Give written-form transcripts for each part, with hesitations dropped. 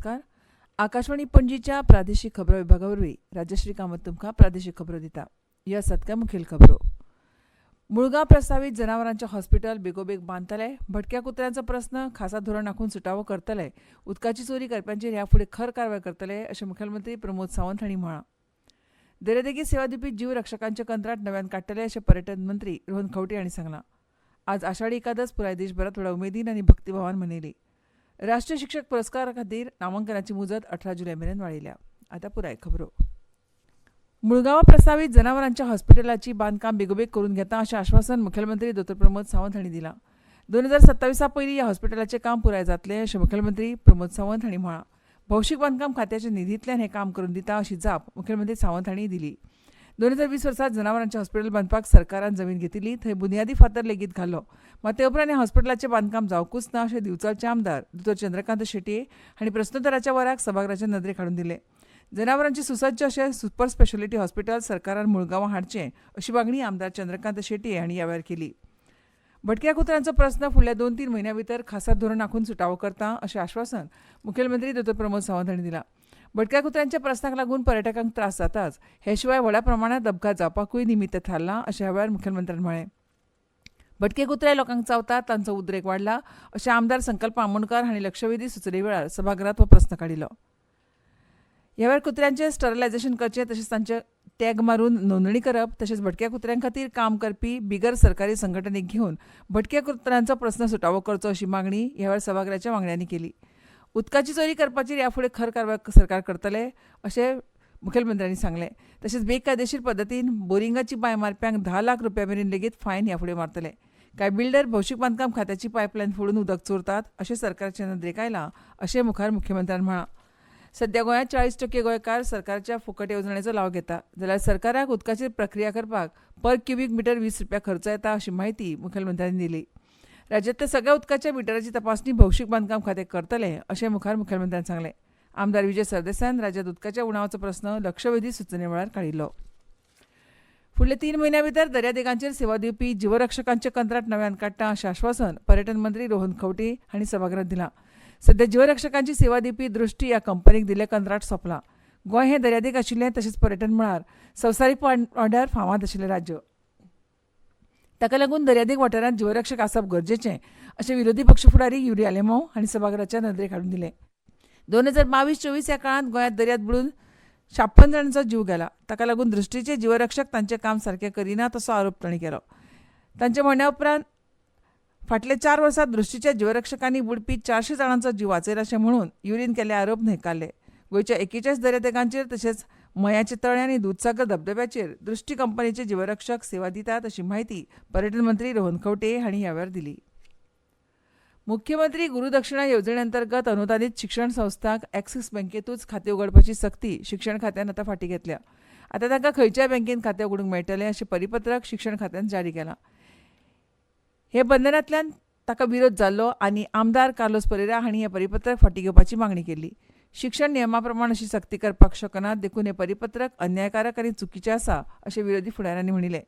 नमस्कार. आकाशवाणी पणजीच्या प्रादेशीक खबरो विभागावरवीं राजश्री कामत तुमकां प्रादेशीक खबरो दिता. ह्या सतक्या मुखेल खबरो. मुळगांव प्रस्तावित जनावरांचे हॉस्पिटल बेगोबेग बांदतले. भटक्या कुत्र्यांचो प्रस्न खासा धोरण आंखून सुटावो करतले. उदकाची चोरी करप्यांचेर ह्या फुडें खर कारवाय करतले अशें मुखेलमंत्री प्रमोद सावंत हांणी म्हळां. दर्यादेगी सेवा दिवपी जीव रक्षकांचे कंत्राट नव्यान काडटले अशें पर्यटन मंत्री रोहन खंवटे हांणी सांगलां. आज आषाढी एकादस पुराय देशभरात व्हडा उमेदीन आनी भक्तिभावान मनयली. राष्ट्रीय शिक्षक पुरस्कारा खातीर नामांकनाची मुजत 18 जुलय मेरेन वाडयल्या. आतां पुराय खबरो. मुळगांवां प्रस्तावित जनावरांच्या हॉस्पिटलाची बांदकाम बेगोबेग करून घेता अशें आश्वासन मुखेलमंत्री दोतोर प्रमोद सावंत हांणी दिलां. 2027 पयलीं ह्या हॉस्पिटलाचें काम पुराय जातलें अशें मुखेलमंत्री प्रमोद सावंत हांणी म्हळां. भौशीक बांदकाम खात्याच्या निधींतल्यान हें काम करून दिता अशी जाप मुखेलमंत्री सावंत हांणी दिली. 2020 वर्सा जनावरांचें हॉस्पिटल बांदपाक सरकारान जमीन घेतिल्ली. थंय बुनयादी फातर लेगीत घालो. मात ते उपरांत ह्या हॉस्पिटलाचें बांदकाम जावंकूच ना अशें दिवचलचे आमदार दोतोर चंद्रकांत शेटये हांणी प्रस्नोत्तराच्या वराक सभागृहाचे नदरेक हाडून दिलें. जनावरांचे सुसज्ज अशें सुपर स्पेशालिटी हॉस्पिटल सरकारान मुळगांवां हाडचें अशी मागणी आमदार चंद्रकांत शेटये हांणी ह्या वेळार केली. भटक्या कुत्र्यांचो प्रस्न फुडल्या 2-3 म्हयन्यां भितर खासा धोरण आंखून सुटावो करता अशें आश्वासन मुखेलमंत्री दोतोर प्रमोद सावंत हांणी दिलां. भटक्या कुत्र्यांच्या प्रस्नाक लागून पर्यटकांक त्रास जाताच. हे शिवाय व्हड्या प्रमाणांत अपघात जावपाकूय निमित्त थारलां अशें ह्या वेळार मुखेलमंत्र्यान म्हळें. भटके कुत्रे लोकांक चावतात तांचो उद्रेक वाडला अशें आमदार संकल्प आमोणकार हांणी लक्षवेधी सुचोवणे वेळार सभागृहांत हो प्रस्न काडिल्लो. ह्या वेळार कुत्र्यांचें स्टरलायझेशन करचें तशेंच तांचे टॅग मारून नोंदणी करप तशेंच भटक्या कुत्र्यां खातीर काम करपी बिगर सरकारी संघटनेक घेवन भटक्या कुत्र्यांचो प्रस्न सुटावो करचो अशी मागणी ह्या वेळार सभागृहाच्या वांगड्यांनी केली. उदकाची चोरी करपाचेर ह्या फुडें खर कारवाय सरकार करतले अशें मुखेलमंत्र्यांनी सांगलें. तशेंच बेकायदेशीर पद्दतीन बोरिंगाची बांय मारप्यांक 10 लाख रुपया मेरेन लेगीत फायन ह्या फुडें मारतले. कांय बिल्डर भौशीक बांदकाम खात्याची पायपलायन फोडून उदक चोरतात अशें सरकाराचे नदरेक आयलां अशें मुखार मुख्यमंत्र्यान म्हळां. सध्या गोंयांत 40% गोंयकार सरकारच्या फुकट येवजणेचो लाव घेता जाल्यार सरकाराक उदकाची प्रक्रिया करपाक पर क्युबिक मिटर 20 रुपया खर्च येता अशी माहिती मुखेलमंत्र्यांनी दिली. राज्यांतल्या सगळ्या उदकाच्या मिटराची तपासणी भौशीक बांदकाम खातें करतले अशें मुखार मुखेलमंत्र्यान सांगलें. आमदार विजय सरदेसायान राज्यांत उदकाच्या उणावाचो प्रस्न लक्षवेधी सुचोवणे वेळार काडिल्लो. फुडल्या 3 म्हयन्यां भितर दर्यादेगांचेर सेवा दिवपी जीवरक्षकांचे कंत्राट नव्यान काडटा अशें आश्वासन पर्यटन मंत्री रोहन खंवटे हांणी सभागृहांत दिलां. सध्या जीवरक्षकांची सेवा दिवपी दृश्टी ह्या कंपनीक दिल्लें कंत्राट सोंपलां. गोंय हें दर्यादेग आशिल्लें तशेंच पर्यटन मळार संवसारीक पांवड्यार फामाद आशिल्लें राज्य. ताका लागून दर्यादेग वाठारांत जीवरक्षक आसप गरजेचें अशें विरोधी पक्ष फुडारी युरी आलेमांव हांणी सभागृहाच्या नदरेक हाडून दिलें. 2022-24 ह्या काळांत गोंयांत दर्यांत बुडून 56 जाणांचो जीव गेला. ताका लागून दृश्टीचे जीवरक्षक तांचें काम सारकें करिनात असो आरोप तांणी केलो. तांच्या म्हणण्या उपरांत फाटल्या 4 वर्सांत दृश्टीच्या जीवरक्षकांनी बुडपी 400 जाणांचो जीव वाचयला अशें म्हणून युरीन केल्ले आरोप न्हयकारले. गोंयच्या 41 दर्यादेगांचेर तशेंच मयाचे तळे आनी दूदसागर धबधब्याचेर दृश्टी कंपनीचे जीवरक्षक सेवा दितात अशी माहिती पर्यटन मंत्री रोहन खंवटे हांणी ह्या वेळार दिली. मुख्यमंत्री गुरुदक्षिणा येवजणे अंतर्गत अनुदानीत शिक्षण संस्थांक एक्सिस बँकेतूच खातें उगडपाची सक्ती शिक्षण खात्यान आतां फाटीं घेतल्या. आतां तांकां खंयच्याय बँकेन खातें उगडूंक मेळटलें अशें परिपत्रक शिक्षण खात्यान जारी केलां. हे बंधनांतल्यान ताका विरोध जाल्लो आनी आमदार कार्लोस परेरा हांणी हें परिपत्रक फाटीं घेवपाची मागणी केल्ली. शिक्षण नियमा प्रमाण अशी सक्ती करपाक शकनात देखून हें परिपत्रक अन्यायकारक आनी चुकीचें आसा अशें विरोधी फुडाऱ्यांनी म्हणिल्लें.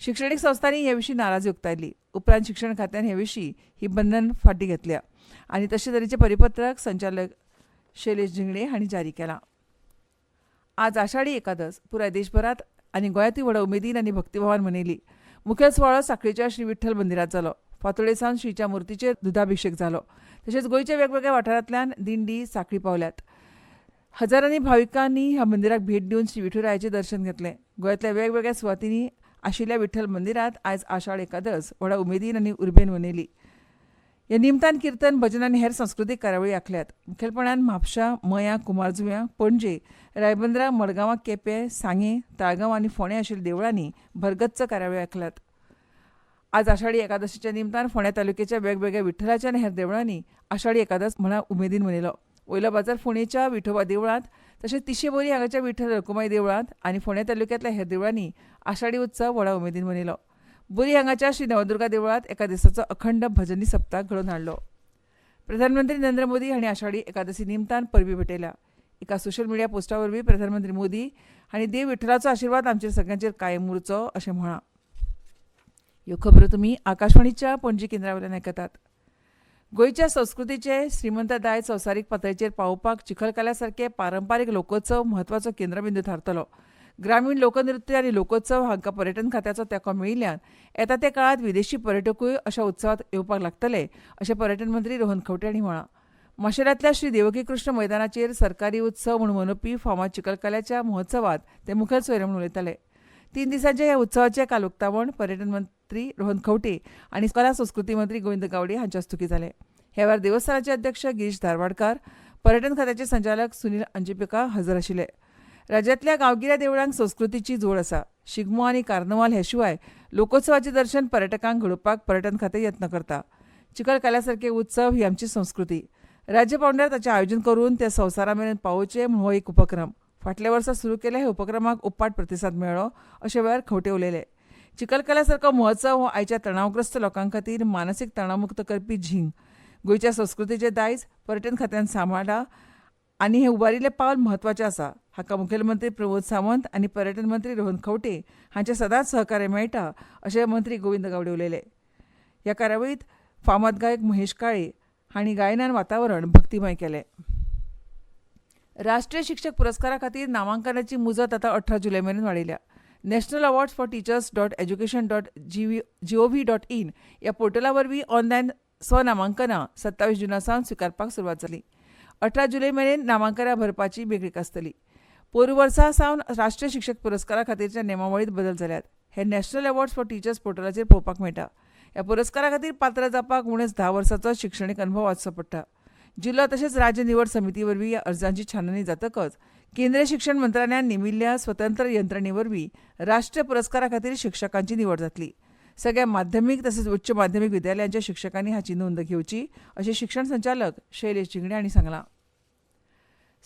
शिक्षणीक संस्थांनी हे विशीं नाराजी उक्तायली. उपरांत शिक्षण खात्यान हे विशीं ही बंधन फाटीं घेतल्या आनी तशे तरेचें परिपत्रक संचालक शैलेश झिंगडे हांणी जारी केलां. आज आषाढी एकादस पुराय देशभरात आनी गोंयांतूय व्हडा उमेदीन आनी भक्तिभावान मनयली. मुखेल सुवाळो सांखळेच्या श्री विठ्ठल मंदिरांत जालो. फांतोडेर सावन श्रीच्या मुर्तीचेर दुधाभिशेक जालो. तशेंच गोंयच्या वेगवेगळ्या वाठारांतल्यान दिंडी सांखळी पावल्यात. हजारांनी भाविकांनी ह्या मंदिराक भेट दिवन श्री विठुरायाचें दर्शन घेतलें. गोंयांतल्या वेगवेगळ्या सुवातींनी आशिल्ल्या विठ्ठल मंदिरांत आयज आषाढ एकादस व्हडा उमेदीन आनी उर्बेन मनयली. ह्या निमतान किर्तन भजन आनी हेर सांस्कृतीक कार्यावळी आंखल्यात. मुखेलपणान म्हापशां, मयां, कुमारजुव्यां, पणजे, रायबंद्रा, मडगांवां, केपें, सांगे, ताळगांव आनी फोंडें आशिल्ल्या देवळांनी भरगच्च कार्यावळी आंखल्यात. आज आषाढी एकादशीच्या निमतान फोंड्या तालुक्याच्या वेगवेगळ्या विठ्ठलाच्या आनी हेर देवळांनी आषाढी एकादस म्हणा उमेदीन मनयलो. वयलो बाजार फोंडेच्या विठोबा देवळांत तशेंच तिशेबोरी हांगाच्या विठ्ठल रखुमाई देवळांत आनी फोंड्या तालुक्यांतल्या हेर देवळांनी आषाढी उत्सव व्हडा उमेदीन मनयलो. बोरी हांगाच्या श्री नवदुर्गा देवळांत एका दिसाचो अखंड भजनी सप्ताक घडोवन हाडलो. प्रधानमंत्री नरेंद्र मोदी हांणी आषाढी एकादशी निमतान परबीं भेटयल्या. एका सोशल मिडिया पोस्टा वरवीं प्रधानमंत्री मोदी हांणी देव विठ्ठलाचो आशिर्वाद आमचेर सगळ्यांचेर कायम उरचो अशें म्हळां. ह्यो खबरो तुमी आकाशवाणीच्या पणजी केंद्रा वयल्यान आयकतात. गोंयच्या संस्कृतीचे श्रीमंत दायज संवसारीक पातळीचेर पावोवपाक चिखलकाल्या सारखे पारंपारीक लोकोत्सव म्हत्वाचो केंद्रबिंदू थारतलो. ग्रामीण लोकनृत्य आनी लोकोत्सव हांकां पर्यटन खात्याचो तेंको मेळिल्ल्यान येता ते काळात विदेशी पर्यटकूय अशा उत्सवात येवपाक लागतले अशें पर्यटन मंत्री रोहन खंवटे हांणी म्हळां. माशेलांतल्या श्री देवकी कृष्ण मैदानाचेर सरकारी उत्सव म्हणून मनोवपी फामाद चिखलकाल्याच्या महोत्सवात ते मुखेल सोयरे म्हणून उलयताले. 3 दिसांच्या ह्या उत्सवाचें काल उक्तावण पर्यटन मंत्री रोहन खंवटे आनी कला संस्कृती मंत्री गोविंद गावडे हांचे हस्तुकीं जालें. ह्या वेळार देवस्थानाचे अध्यक्ष गिरीश धारवाडकार, पर्यटन खात्याचे संचालक सुनील अंजुपिका हजर आशिल्ले. राज्यांतल्या गांवगिऱ्या देवळांक संस्कृतीची जोड आसा. शिगमो आनी कार्नवाल हे शिवाय लोकोत्सवाचें दर्शन पर्यटकांक घडोवपाक पर्यटन खातें यत्न करता. चिखलकाल्या सारखे उत्सव ही आमची संस्कृती. राज्य पांवड्यार ताचें आयोजन करून ते संवसारा मेरेन पावोवचे म्हूण हो एक उपक्रम. फाटल्या वर्सा सुरू केल्या ह्या उपक्रमाक उपाट प्रतिसाद मेळ्ळो अशे वेळार खंवटे उलयले. चिखलकाल्या सारको महोत्सव हो आयच्या तणावग्रस्त लोकां खातीर मानसीक तणावमुक्त करपी झिंग. गोंयच्या संस्कृतीचें दायज पर्यटन खात्यान सांबाळ्ळा आनी हें उबारिल्लें पावल म्हत्वाचें आसा. हाका मुखेलमंत्री प्रमोद सावंत आनी पर्यटन मंत्री रोहन खंवटे हांचें सदांच सहकार्य मेळटा अशें मंत्री गोविंद गावडे उलयले. ह्या कार्यावळींत फामाद गायक महेश काळे हांणी गायनान वातावरण भक्तिमय केलें. राष्ट्रीय शिक्षक पुरस्कारा खातीर नामांकनाची मुजत आतां 18 जुलय मेरेन वाडयल्या. नॅशनल अवॉर्ड्स फॉर टीचर्स.एज्युकेशन.gov.in ह्या पोर्टला वरवीं ऑनलायन स्वनामांकनां 27 जुना सावन स्विकारपाक सुरवात जाली. 18 जुलय मेरेन नामांकनां भरपाची बेगीक आसतली. पोरू वर्सा सावन राष्ट्रीय शिक्षक पुरस्कारा खातीरच्या नेमावळींत बदल जाल्यात. हे नॅशनल अवॉर्ड्स फॉर टीचर्स पोर्टलाचेर पळोवपाक मेळटा. ह्या पुरस्कारा खातीर पात्र जावपाक उणेच 10 वर्सांचो शिक्षणीक अनुभव आसचो पडटा. जिल्लो तशेंच राज्य निवड समिती वरवीं ह्या अर्जांची छाननी जातकच केंद्रीय शिक्षण मंत्रालयान नेमिल्ल्या स्वतंत्र यंत्रणे वरवीं राष्ट्रीय पुरस्कारा खातीर शिक्षकांची निवड जातली. सगळ्या माध्यमीक तशेंच उच्च माध्यमीक विद्यालयांच्या शिक्षकांनी हाची नोंद घेवची अशें शिक्षण संचालक शैलेश जिंगडे हांणी सांगलां.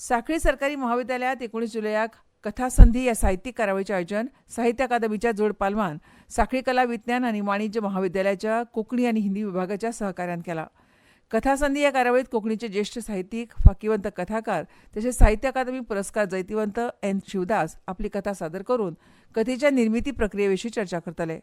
सांखळी सरकारी महाविद्यालयांत 19 जुलयाक कथा संधी ह्या साहित्यीक कार्यावळीचें आयोजन साहित्य अकादमीच्या जोड पालवान सांखळी कला विज्ञान आनी वाणिज्य महाविद्यालयाच्या कोंकणी आनी हिंदी विभागाच्या सहकार्यान केला. कथा संधी ह्या कार्यावळींत कोंकणीचे ज्येश्ठ साहित्यीक, फाकीवंत कथाकार तशेंच साहित्य अकादमी पुरस्कार जैतिवंत एन शिवदास आपली कथा सादर करून कथेच्या निर्मिती प्रक्रिये विशीं चर्चा करतले.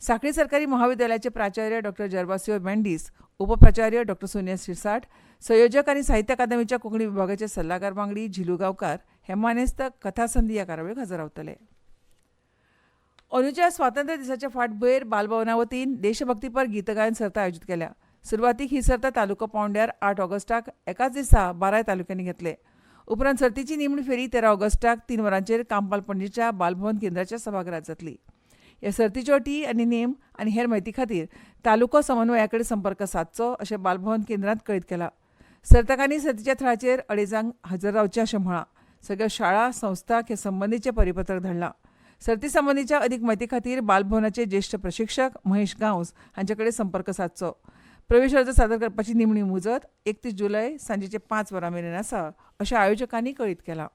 सांखळी सरकारी महाविद्यालयाचे प्राचार्य डॉ जर्वासियो मेंडीस, उपप्राचार्य डॉ सोनिया शिरसाट, संयोजक आनी साहित्य अकादमीच्या कोंकणी विभागाचे सल्लागार वांगडी झिलू गांवकार हे मानेस्त कथा संधी ह्या कार्यावळीक हजर रावतले. अंदूच्या स्वातंत्र्य दिसाच्या फाटभुंयेर बालभवना वतीन देशभक्तीपर गीत गायन सर्त आयोजीत केल्या. सुरवातीक ही सर्त तालुको पांवड्यार 8 ऑगस्टाक एकाच दिसा 12 तालुक्यांनी घेतले. उपरांत सर्तीची निमणी फेरी 13 ऑगस्टाक 3 वरांचेर कांपाल पणजेच्या बालभवन केंद्राच्या सभाघरांत जातली. ह्या सर्तीच्यो अटी आनी नेम आनी हेर म्हायती खातीर तालुको समन्वया कडेन संपर्क सादचो अशें बालभवन केंद्रांत कळीत केलां. सर्तकांनी सर्तीच्या थळाचेर 2:30 हाजर रावचें अशें म्हळां. सगळ्या शाळा संस्थांक हे संबंदीचें परिपत्रक धाडलां. सर्ती संबंदीच्या अदीक म्हायती खातीर बालभवनाचे ज्येश्ठ प्रशिक्षक महेश गांवस हांचे कडेन संपर्क सादचो. प्रवेश अर्ज सादर करपाची निमणी मुजत 31 जुलय सांजेचे 5 वरां मेरेन आसा अशें आयोजकांनी कळीत केलां.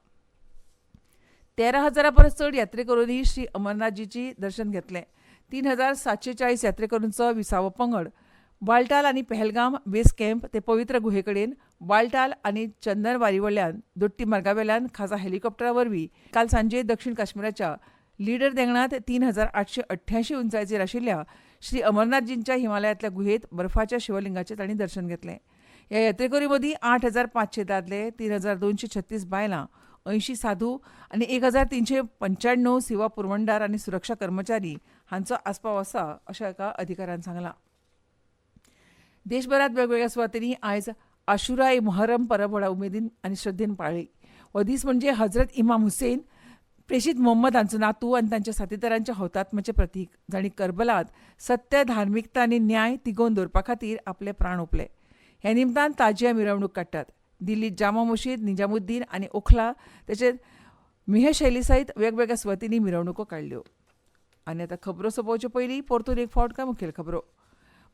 13,000 परस चड यात्रेकरूंनी श्री अमरनाथजीची दर्शन घेतलें. 3,740 यात्रेकरूंचो 20वो पंगड बालटाल आनी पहलगाम बेस कॅम्प ते पवित्र गुहे कडेन बालटाल आनी चंदनवारी वयल्यान दोट्टी मार्गावेल्यान खासा हेलिकॉप्टरा वरवीं काल सांजे दक्षिण काश्मीराच्या लिडर देंगणांत 3,888 उंचायेचेर आशिल्ल्या श्री अमरनाथजींच्या हिमालयांतल्या गुहेंत बर्फाच्या शिवलिंगाचें तांणी दर्शन घेतलें. ह्या यात्रेकरूं मदीं 8,500 दादले, 3,236 बायलां, 80 साधू आनी 1,395 सेवा पुरवणदार आनी सुरक्षा कर्मचारी हांचो आस्पाव आसा अशें एका अधिकाऱ्यान सांगलां. देशभरांत वेगवेगळ्या सुवातींनी आयज आशुरा ए मुहर्रम परब व्हडा उमेदीन आनी श्रद्धेन पाळ्ळी. हो दीस म्हणजे हजरत इमाम हुसैन, प्रेषित मोहम्मद हांचो नातू आनी तांच्या साथीदारांच्या हौतात्म्याचें प्रतीक, जांणी करबलांत सत्य, धार्मिकता आनी न्याय तिगोवन दवरपा खातीर आपले प्राण ओंपले. हे निमतान ताजिया मिरवणूक काडटात. दिल्लीत जामा मशीद, निजामुद्दीन आनी ओखला तशेंच मिहे शैली सयत वेगवेगळ्या सुवातींनी मिरवणुको काडल्यो. आनी आतां खबरो सोंपोवचे पयलीं परतून एक फावट काय मुखेल खबरो.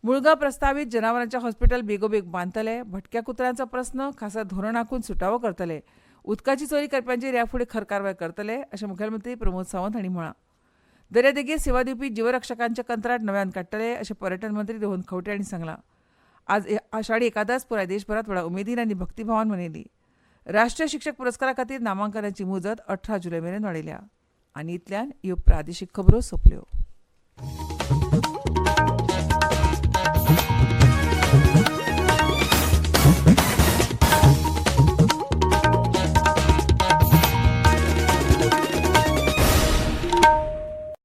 मुळगांव प्रस्तावीत जनावरांचें हॉस्पिटल बेगोबेग बांदतले. भटक्या कुत्र्यांचो प्रस्न खासा धोरण आंखून सुटावो करतले. उदकाची चोरी करप्यांचेर ह्या फुडें खर कारवाय करतले अशें मुखेलमंत्री प्रमोद सावंत हांणी म्हळां. दर्यादेगेर सेवा दिवपी जीवरक्षकांचें कंत्राट नव्यान काडटले अशें पर्यटन मंत्री रोहन खंवटे हांणी सांगलां. आज आषाढी एकादस पुराय देशभरात व्हडा उमेदीन आनी भक्तिभावान मनयली. राष्ट्रीय शिक्षक पुरस्कारा खातीर नामांकनाची मुजत 18 जुलय मेरेन वाडयल्या. आनी इतल्यान ह्यो प्रादेशीक खबरो सोंपल्यो.